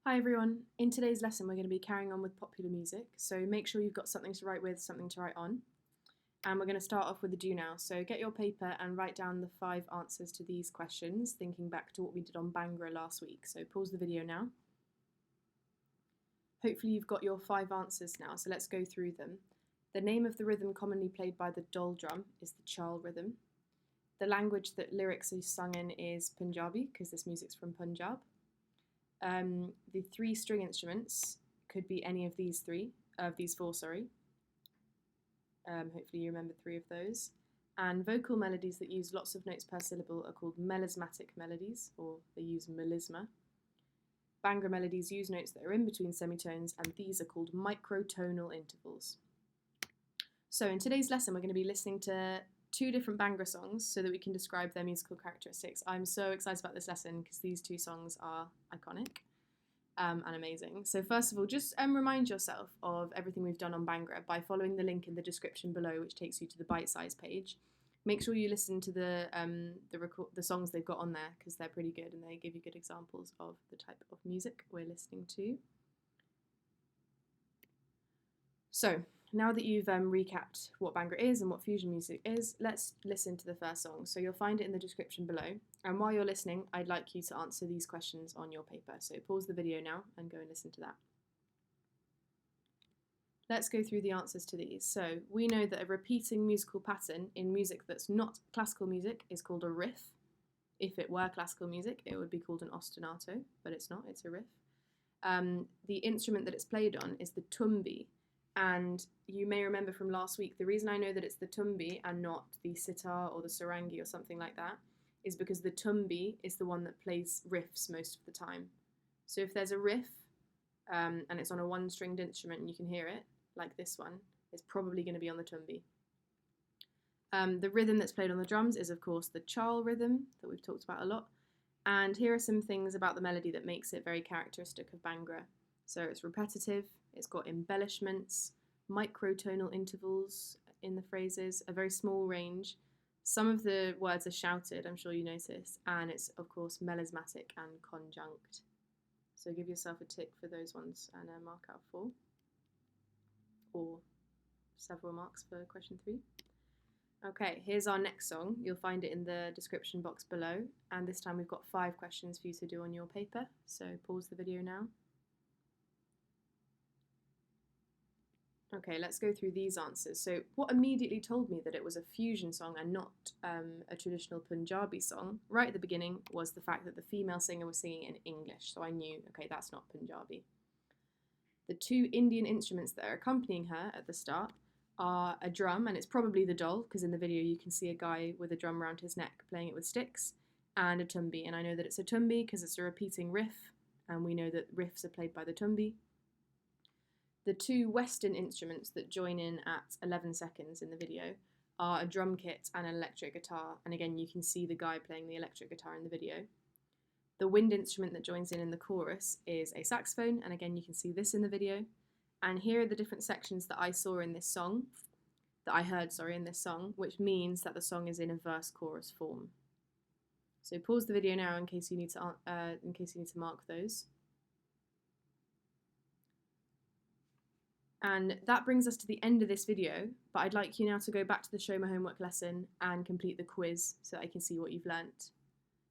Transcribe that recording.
Hi everyone, in today's lesson we're going to be carrying on with popular music, so make sure you've got something to write with, something to write on. And we're going to start off with the do now, so get your paper and write down the 5 answers to these questions, thinking back to what we did on Bhangra last week. So pause the video now. Hopefully you've got your 5 answers now, so let's go through them. The name of the rhythm commonly played by the dol drum is the chal rhythm. The language that lyrics are sung in is Punjabi, because this music's from Punjab. The 3 string instruments could be any of these 4, sorry. Hopefully you remember 3 of those. And vocal melodies that use lots of notes per syllable are called melismatic melodies, or they use melisma. Bhangra melodies use notes that are in between semitones, and these are called microtonal intervals. So in today's lesson we're going to be listening to 2 different Bhangra songs so that we can describe their musical characteristics. I'm so excited about this lesson because these 2 songs are iconic and amazing. So first of all, just remind yourself of everything we've done on Bhangra by following the link in the description below, which takes you to the bite-size page. Make sure you listen to the songs they've got on there because they're pretty good and they give you good examples of the type of music we're listening to. So now that you've recapped what Bhangra is and what fusion music is, let's listen to the first song. So you'll find it in the description below. And while you're listening, I'd like you to answer these questions on your paper. So pause the video now and go and listen to that. Let's go through the answers to these. So we know that a repeating musical pattern in music that's not classical music is called a riff. If it were classical music, it would be called an ostinato, but it's not, it's a riff. The instrument that it's played on is the tumbi. And you may remember from last week, the reason I know that it's the tumbi and not the sitar or the sarangi or something like that is because the tumbi is the one that plays riffs most of the time. So if there's a riff and it's on a 1-stringed instrument and you can hear it, like this one, it's probably going to be on the tumbi. The rhythm that's played on the drums is, of course, the chal rhythm that we've talked about a lot. And here are some things about the melody that makes it very characteristic of Bhangra. So it's repetitive, it's got embellishments, microtonal intervals in the phrases, a very small range. Some of the words are shouted, I'm sure you notice, and it's, of course, melismatic and conjunct. So give yourself a tick for those ones and mark out 4, or several marks for question 3. Okay, here's our next song. You'll find it in the description box below, and this time we've got 5 questions for you to do on your paper, so pause the video now. Okay, let's go through these answers. So what immediately told me that it was a fusion song and not a traditional Punjabi song right at the beginning was the fact that the female singer was singing in English. So I knew, okay, that's not Punjabi. The 2 Indian instruments that are accompanying her at the start are a drum, and it's probably the dol, because in the video you can see a guy with a drum around his neck playing it with sticks, and a tumbi. And I know that it's a tumbi because it's a repeating riff, and we know that riffs are played by the tumbi. The 2 Western instruments that join in at 11 seconds in the video are a drum kit and an electric guitar, and again you can see the guy playing the electric guitar in the video. The wind instrument that joins in the chorus is a saxophone, and again you can see this in the video. And here are the different sections that I saw in this song, that I heard, sorry, in this song, which means that the song is in a verse-chorus form. So pause the video now in case you need to mark those. And that brings us to the end of this video, but I'd like you now to go back to the Show My Homework lesson and complete the quiz so that I can see what you've learnt.